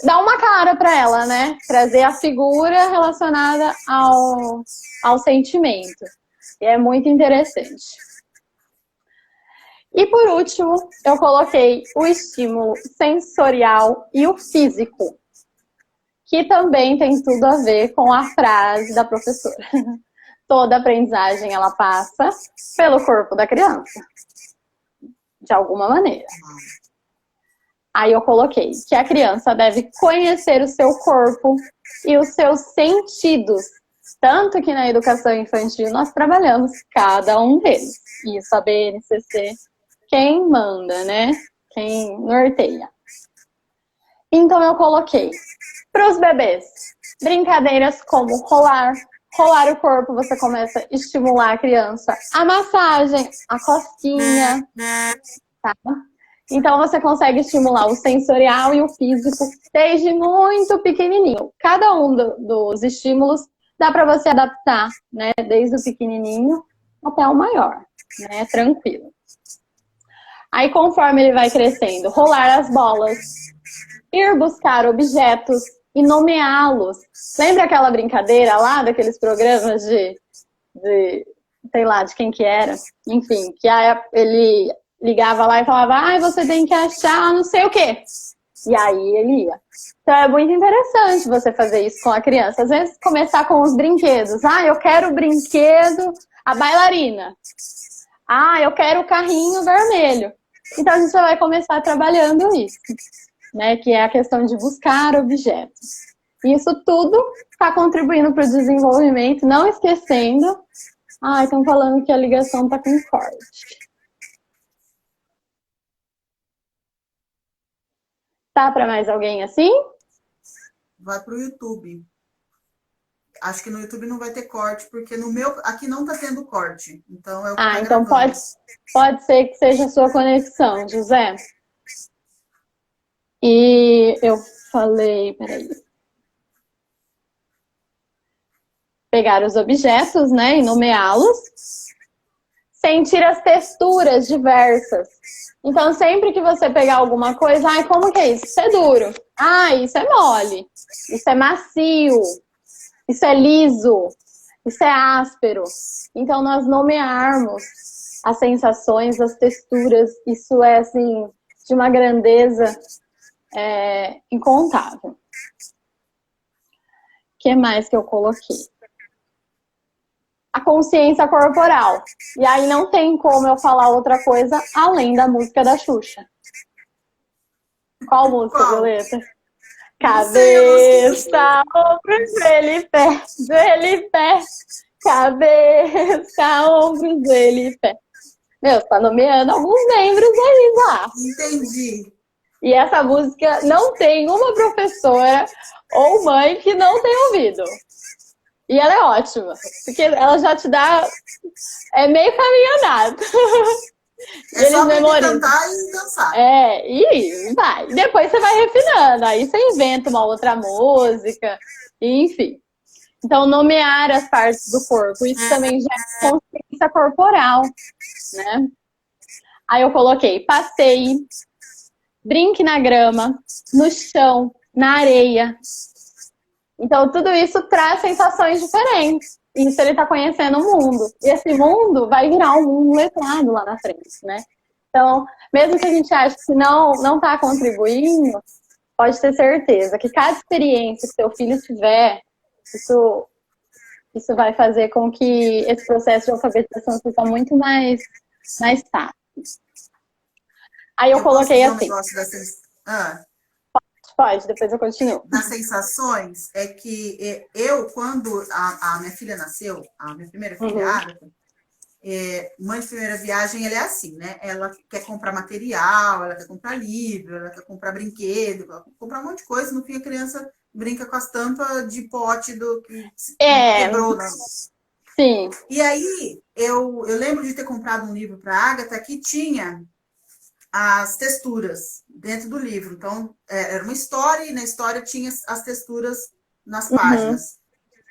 dar uma cara para ela, né? Trazer a figura relacionada ao sentimento. E é muito interessante. E por último, eu coloquei o estímulo sensorial e o físico, que também tem tudo a ver com a frase da professora. Toda aprendizagem, ela passa pelo corpo da criança. de alguma maneira. Aí eu coloquei que a criança deve conhecer o seu corpo e os seus sentidos. Tanto que na educação infantil nós trabalhamos cada um deles. Isso a BNCC, quem manda, né? Quem norteia. Então eu coloquei para os bebês brincadeiras como rolar. Rolar o corpo, você começa a estimular a criança. A massagem, a cosquinha, tá? Então você consegue estimular o sensorial e o físico desde muito pequenininho. Cada um dos estímulos dá para você adaptar, né? Desde o pequenininho até o maior, né? Tranquilo. Aí conforme ele vai crescendo, rolar as bolas, ir buscar objetos e nomeá-los. Lembra aquela brincadeira lá daqueles programas de sei lá, de quem que era? Enfim, que ele ligava lá e falava, você tem que achar não sei o quê. E aí ele ia. Então é muito interessante você fazer isso com a criança. Às vezes começar com os brinquedos. Eu quero o brinquedo, a bailarina. Eu quero o carrinho vermelho. Então a gente já vai começar trabalhando isso, né? Que é a questão de buscar objetos. Isso tudo está contribuindo para o desenvolvimento, não esquecendo. Estão falando que a ligação está com corte. Tá para mais alguém assim? Vai para o YouTube. Acho que no YouTube não vai ter corte, porque no meu aqui não está tendo corte. Então é o que tá então gravando. pode ser que seja a sua conexão, José. E eu falei, peraí. Pegar os objetos, né, e nomeá-los. Sentir as texturas diversas. Então, sempre que você pegar alguma coisa, como que é isso? Isso é duro. Isso é mole. Isso é macio. Isso é liso. Isso é áspero. Então, nós nomearmos as sensações, as texturas, isso é, assim, de uma grandeza incontável. O que mais que eu coloquei? A consciência corporal. E aí não tem como eu falar outra coisa além da música da Xuxa. Qual música, Violeta? Cabeça, ombros, joelho e pé. Joelho e pé. Cabeça, ombros, joelho e pé. Meu, você tá nomeando alguns membros aí lá. Entendi. E essa música não tem uma professora ou mãe que não tenha ouvido. E ela é ótima, porque ela já te dá meio caminho andado. É só cantar e dançar. E vai. Depois você vai refinando, aí você inventa uma outra música, enfim. Então, nomear as partes do corpo, isso também já é consciência corporal, né? Aí eu coloquei passeie, brinque na grama, no chão, na areia. Então, tudo isso traz sensações diferentes. Isso ele está conhecendo o mundo. E esse mundo vai virar um mundo letrado lá na frente, né? Então, mesmo que a gente ache que não está contribuindo, pode ter certeza que cada experiência que seu filho tiver, isso vai fazer com que esse processo de alfabetização seja muito mais fácil. Aí eu coloquei assim. Pode, depois eu continuo. Das sensações, é que quando a minha filha nasceu, a minha primeira filha, Agatha, mãe de primeira viagem, ela é assim, né? Ela quer comprar material, ela quer comprar livro, ela quer comprar brinquedo, ela quer comprar um monte de coisa, no fim a criança brinca com as tampas de pote que quebrou. Né? Sim. E aí, eu lembro de ter comprado um livro para a Agatha que tinha as texturas dentro do livro. Então, era uma história e na história tinha as texturas nas páginas.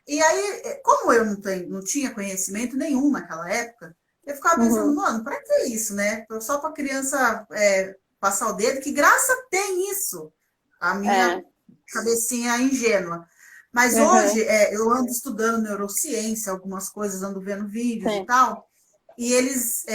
E aí, como eu não tinha conhecimento nenhum naquela época, eu ficava pensando, mano, para que isso, né? Só para a criança passar o dedo, que graça tem isso? A minha cabecinha ingênua. Mas hoje, eu ando estudando neurociência, algumas coisas, ando vendo vídeos e tal, e eles,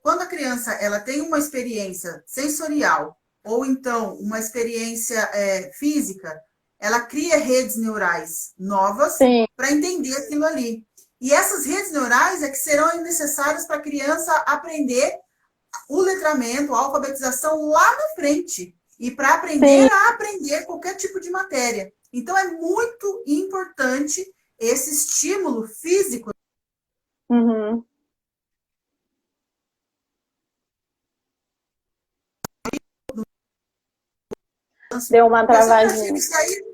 quando a criança ela tem uma experiência sensorial ou então uma experiência física, ela cria redes neurais novas para entender aquilo ali. E essas redes neurais é que serão necessárias para a criança aprender o letramento, a alfabetização lá na frente. E para aprender Sim. a aprender qualquer tipo de matéria. Então, é muito importante esse estímulo físico. Uhum. Deu uma Eu sempre achei travadinha. que isso aí,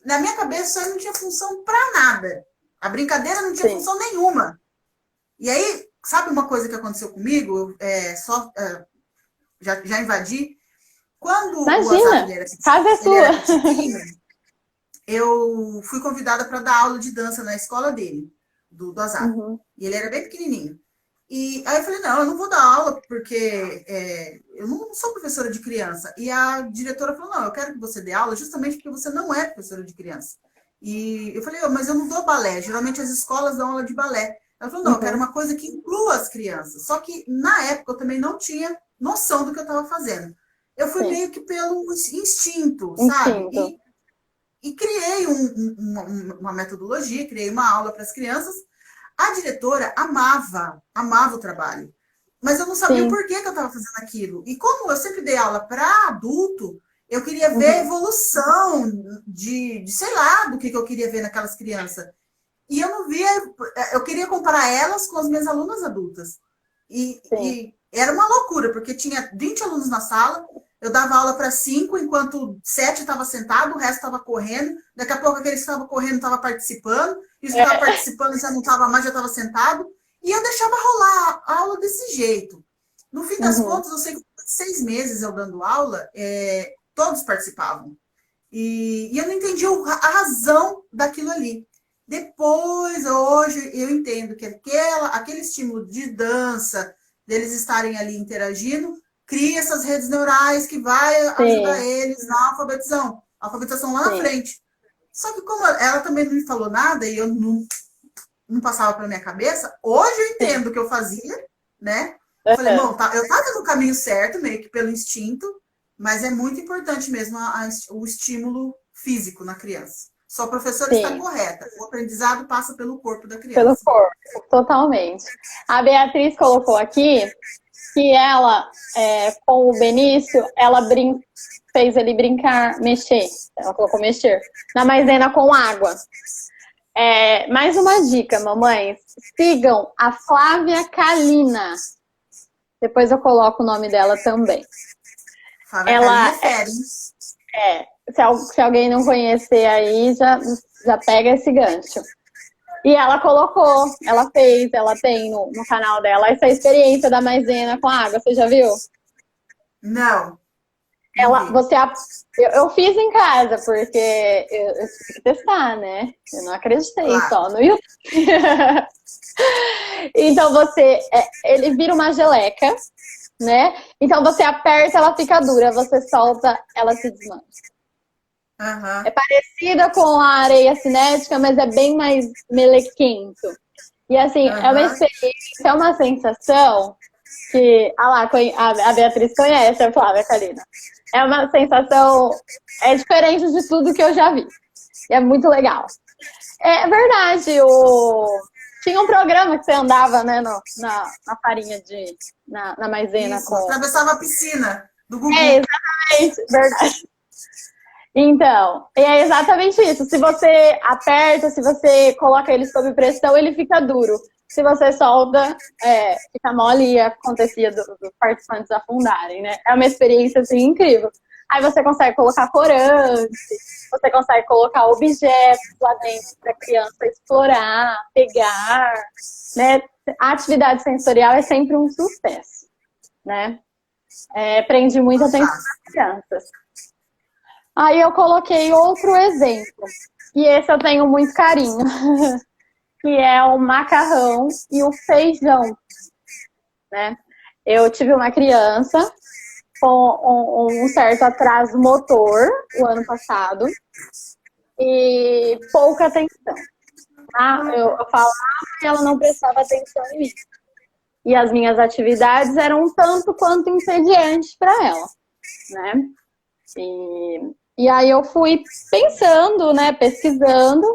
na minha cabeça, isso aí não tinha função para nada. A brincadeira não tinha Sim. função nenhuma. E aí, sabe uma coisa que aconteceu comigo? Já invadi. Quando o Azaf Imagina, casa é ele era sua. pequenininho, eu fui convidada para dar aula de dança na escola dele, do Azaf. Uhum. E ele era bem pequenininho. E aí eu falei, não, eu não vou dar aula porque eu não sou professora de criança. E a diretora falou, não, eu quero que você dê aula justamente porque você não é professora de criança. E eu falei, mas eu não dou balé. Geralmente as escolas dão aula de balé. Ela falou, não, eu quero Uhum. uma coisa que inclua as crianças. Só que na época eu também não tinha noção do que eu estava fazendo. Eu fui Sim. meio que pelo instinto, sabe? Instinto. E criei uma metodologia, criei uma aula para as crianças. A diretora amava o trabalho. Mas eu não sabia o Sim. porquê que eu estava fazendo aquilo. E como eu sempre dei aula para adulto, eu queria ver a Uhum. evolução sei lá, do que eu queria ver naquelas crianças. E eu não via, eu queria comparar elas com as minhas alunas adultas. Sim. E era uma loucura, porque tinha 20 alunos na sala, eu dava aula para 5, enquanto 7 estava sentado, o resto estava correndo. Daqui a pouco aqueles que estavam correndo estavam participando, e os que estavam É. participando já não estava mais, já estava sentado. E eu deixava rolar a aula desse jeito. No fim das Uhum. contas, eu sei que 6 meses eu dando aula, todos participavam. E eu não entendi a razão daquilo ali. Depois, hoje, eu entendo que aquele estímulo de dança, deles estarem ali interagindo, cria essas redes neurais que vai ajudar Sim. eles na alfabetização lá na Sim. frente. Só que como ela também não me falou nada e eu não passava pela minha cabeça, hoje eu Sim. entendo o que eu fazia, né? Falei, Uhum. bom, eu estava no caminho certo, meio que pelo instinto, mas é muito importante mesmo o estímulo físico na criança. Só a professora está Sim. correta. O aprendizado passa pelo corpo da Pelo criança. corpo, totalmente. A Beatriz colocou aqui que ela, com o Benício, ela fez ele brincar, mexer. Ela colocou mexer. Na maisena com água. Mais uma dica, mamães. Sigam a Flávia Kalina. Depois eu coloco o nome dela também. Flávia Kalina Ela é fera, hein? se alguém não conhecer aí, já pega esse gancho. E ela colocou, ela tem no canal dela essa experiência da maisena com água, você já viu? Não, não Ela, vi. eu fiz em casa, porque eu tive que testar, né? Eu não acreditei Claro. só no YouTube. Então ele vira uma geleca, né? Então você aperta, ela fica dura, você solta, ela se desmancha. Uhum. É parecida com a areia cinética, mas é bem mais melequento. E assim, é uma experiência, é uma sensação que, a Beatriz conhece, a Flávia Kalina. É uma sensação, diferente de tudo que eu já vi. E é muito legal. É verdade, tinha um programa que você andava, né, na farinha na maisena Isso, com... atravessava a piscina do Gugu. Exatamente, verdade. Então, é exatamente isso. Se você aperta, se você coloca ele sob pressão, ele fica duro. Se você solta, fica mole e acontecia dos participantes afundarem, né? É uma experiência, assim, incrível. Aí você consegue colocar corante, você consegue colocar objetos lá dentro para a criança explorar, pegar, né? A atividade sensorial é sempre um sucesso, né? Prende muita atenção das crianças. Aí eu coloquei outro exemplo, e esse eu tenho muito carinho, que é o macarrão e o feijão, né? Eu tive uma criança com um certo atraso motor o ano passado e pouca atenção. Tá? Eu falava e ela não prestava atenção em mim. E as minhas atividades eram um tanto quanto entediantes para ela, né? E aí eu fui pensando, né, pesquisando,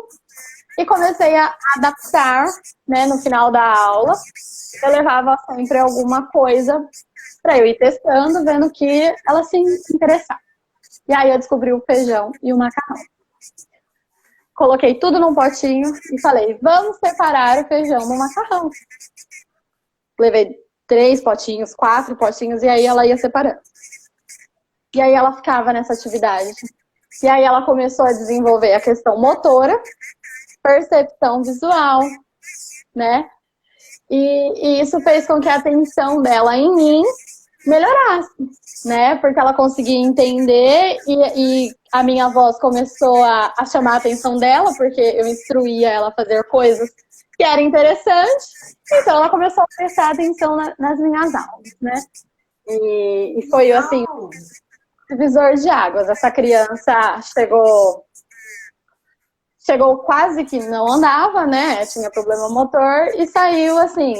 E comecei a adaptar, né, no final da aula. Eu levava sempre alguma coisa para eu ir testando, vendo que ela se interessava. E aí eu descobri o feijão e o macarrão. Coloquei tudo num potinho e falei, vamos separar o feijão do macarrão. Levei 3 potinhos, 4 potinhos, e aí ela ia separando. E aí ela ficava nessa atividade. E aí ela começou a desenvolver a questão motora, percepção visual, né? E isso fez com que a atenção dela em mim melhorasse, né? Porque ela conseguia entender e a minha voz começou a chamar a atenção dela, porque eu instruía ela a fazer coisas que eram interessantes. Então ela começou a prestar atenção nas minhas aulas, né? E foi assim, um divisor de águas. Essa criança chegou quase que não andava, né? Tinha problema motor e saiu assim,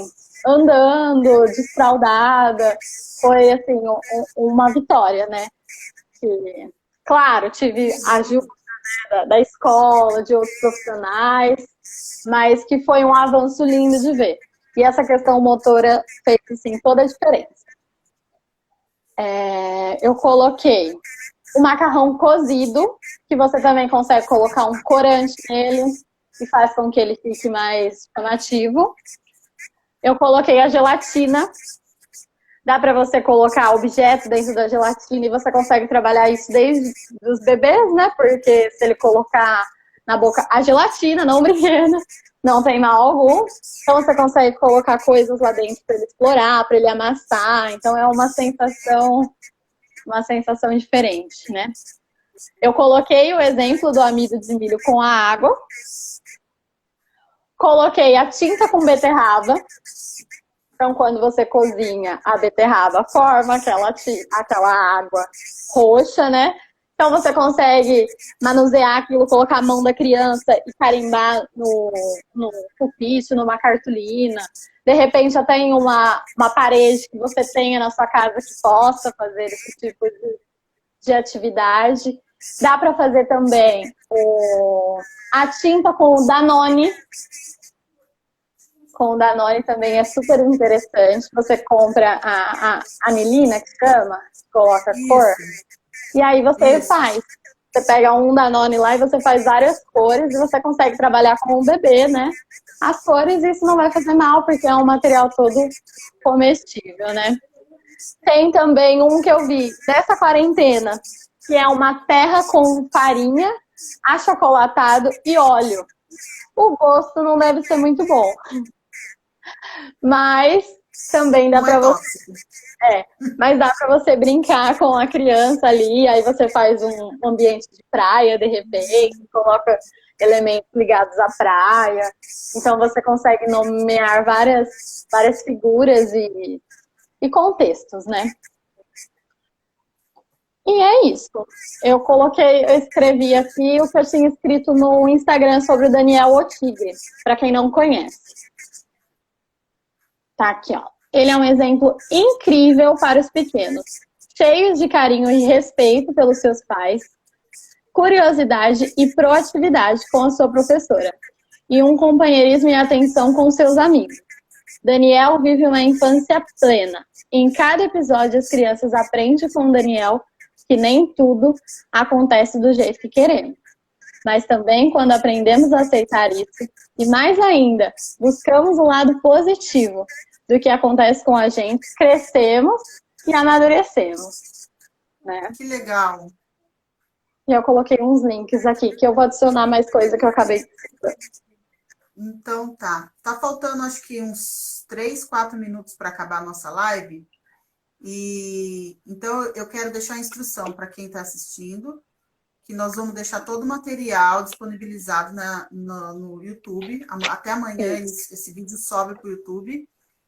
andando, desfraldada. Foi assim, uma vitória, né? Que, claro, tive ajuda, né, da escola, de outros profissionais, mas que foi um avanço lindo de ver. E essa questão motora fez assim, toda a diferença. Eu coloquei o macarrão cozido, que você também consegue colocar um corante nele e faz com que ele fique mais chamativo. Eu coloquei a gelatina. Dá para você colocar objetos dentro da gelatina e você consegue trabalhar isso desde os bebês, né? Porque se ele colocar na boca a gelatina, não brinquedo, não tem mal algum. Então você consegue colocar coisas lá dentro para ele explorar, para ele amassar. Então é uma sensação diferente, né? Eu coloquei o exemplo do amido de milho com a água. Coloquei a tinta com beterraba. Então, quando você cozinha a beterraba, forma aquela água roxa, né? Então, você consegue manusear aquilo, colocar a mão da criança e carimbar no pupitre, numa cartolina. De repente, até em uma parede que você tenha na sua casa que possa fazer esse tipo de atividade. Dá para fazer também a tinta com o Danone. Com o Danone também é super interessante. Você compra a anilina, que chama, coloca a cor, e aí você faz. Você pega um Danone lá e você faz várias cores e você consegue trabalhar com o bebê, né? As cores, isso não vai fazer mal, porque é um material todo comestível, né? Tem também um que eu vi dessa quarentena, que é uma terra com farinha, achocolatado e óleo. O gosto não deve ser muito bom. Mas também dá para você. Mas dá para você brincar com a criança ali, aí você faz um ambiente de praia, de repente, coloca elementos ligados à praia. Então você consegue nomear várias figuras e contextos, né? E é isso. Eu escrevi aqui o que eu tinha escrito no Instagram sobre o Daniel o Tigre, para quem não conhece. Tá aqui, ó. Ele é um exemplo incrível para os pequenos, cheios de carinho e respeito pelos seus pais, curiosidade e proatividade com a sua professora, e um companheirismo e atenção com seus amigos. Daniel vive uma infância plena. Em cada episódio, as crianças aprendem com o Daniel que nem tudo acontece do jeito que queremos. Mas também, quando aprendemos a aceitar isso, e mais ainda, buscamos o lado positivo do que acontece com a gente, crescemos e amadurecemos. Né? Que legal! E eu coloquei uns links aqui, que eu vou adicionar mais coisa que eu acabei de citar. Então tá. Tá faltando acho que uns 3, 4 minutos para acabar a nossa live. E então eu quero deixar a instrução para quem está assistindo, que nós vamos deixar todo o material disponibilizado no YouTube. Até amanhã esse vídeo sobe para o YouTube.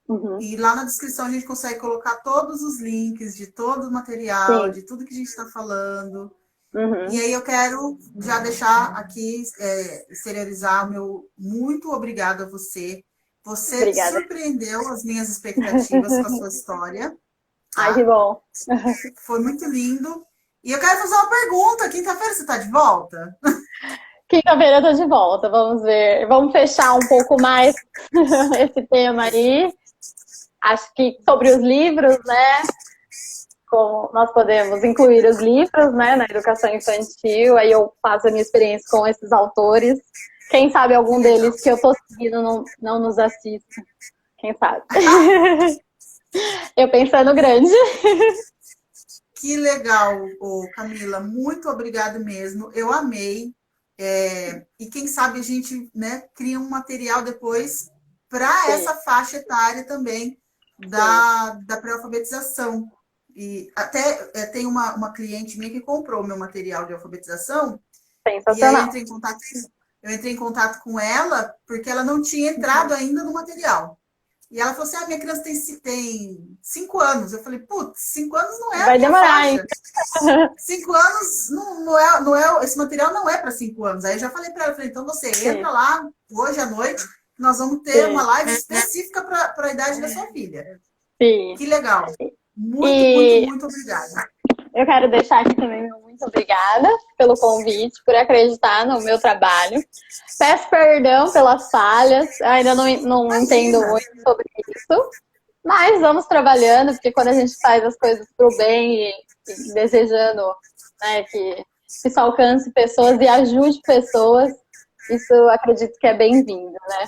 Uhum. E lá na descrição a gente consegue colocar todos os links de todo o material, de tudo que a gente está falando. Uhum. E aí eu quero já deixar aqui, exteriorizar o meu muito obrigado a você. Você Obrigada. Surpreendeu as minhas expectativas com a sua história. Tá? Ai, que bom. Foi muito lindo. E eu quero fazer uma pergunta. Quinta-feira você está de volta? Quinta-feira eu tô de volta, vamos ver. Vamos fechar um pouco mais esse tema aí. Acho que sobre os livros, né? Como nós podemos incluir os livros, né, na educação infantil. Aí eu faço a minha experiência com esses autores. Quem sabe algum deles que eu tô seguindo não nos assista. Quem sabe? Eu pensando grande. Que legal, ô, Camila. Muito obrigada mesmo. Eu amei. E quem sabe a gente, né, cria um material depois para Sim, essa faixa etária também sim. da pré-alfabetização. E até tem uma cliente minha que comprou meu material de alfabetização, e aí Sensacional. eu entrei em contato com ela porque ela não tinha entrado ainda no material. E ela falou assim: minha criança tem 5 anos. Eu falei: putz, 5 anos não é a Vai minha demorar, hein? faixa. 5 anos não é, esse material não é para 5 anos. Aí eu já falei para ela, falei, então você Sim, entra lá hoje à noite, nós vamos ter uma sim, live específica para a idade da sua filha. sim. Que legal. Muito, muito, E muito obrigada. eu quero deixar aqui também meu muito obrigada pelo convite, por acreditar no meu trabalho. Peço perdão pelas falhas, ainda não entendo Imagina. muito sobre isso, mas vamos trabalhando, porque quando a gente faz as coisas para o bem e desejando, né, que isso alcance pessoas e ajude pessoas, isso eu acredito que é bem-vindo, né?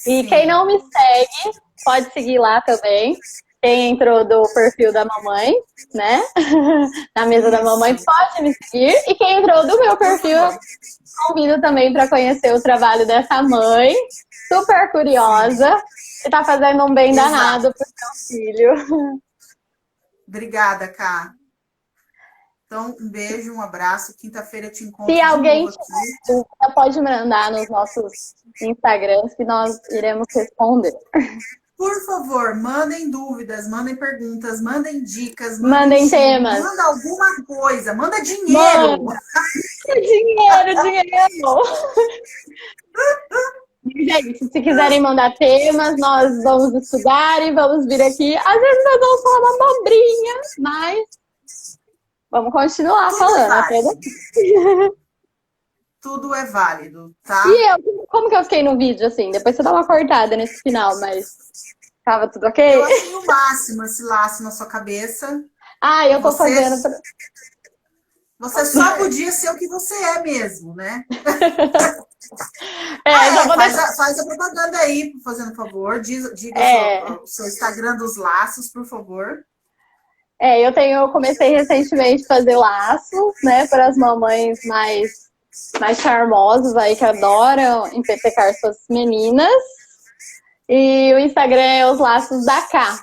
E quem Sim. não me segue, pode seguir lá também. Quem entrou do perfil da mamãe, né? Na mesa da mamãe, Isso. pode me seguir. E quem entrou do meu Por perfil, favor. convido também para conhecer o trabalho dessa mãe, super Sim. curiosa, que está fazendo um bem Exato. danado para o seu filho. Obrigada, Ká. Então, um beijo, um abraço. Quinta-feira eu te Se encontro de alguém novo tiver aqui. dúvida, pode mandar nos nossos Instagrams que nós iremos responder. Por favor, mandem dúvidas, mandem perguntas, mandem dicas, Mandem temas. manda alguma coisa, manda dinheiro. Manda dinheiro, dinheiro. Gente, se quiserem mandar temas, nós vamos estudar e vamos vir aqui. Às vezes nós vamos falar uma abobrinha, mas vamos continuar Tudo é falando até válido. daqui. Tudo é válido, E tá? eu, como que eu fiquei no vídeo assim? Depois você dá uma cortada nesse final, mas tava tudo Eu ok? achei o máximo esse laço na sua cabeça. Ah, eu tô Você, fazendo. você só podia ser o que você é mesmo, né? É, já vou deixar. Faz a propaganda aí, fazendo favor. Diga É, o seu Instagram dos laços, por favor. eu comecei recentemente a fazer laços, né, para as mamães mais charmosas aí que adoram empepecar suas meninas. E o Instagram é os laços da K.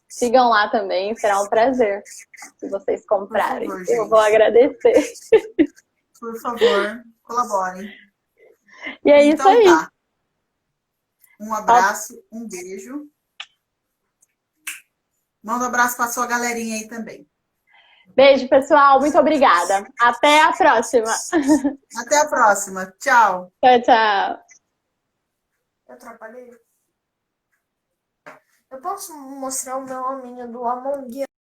Sigam lá também, será um prazer se vocês Por comprarem. favor, Eu vou gente. agradecer. Por favor, colaborem. E é isso Então aí. tá. Um abraço, um beijo. Manda um abraço para sua galerinha aí também. Beijo, pessoal. Muito obrigada. Até a próxima. Até a próxima. Tchau. Tchau, tchau. Eu atrapalhei. Eu posso mostrar o meu hominho do Among Us?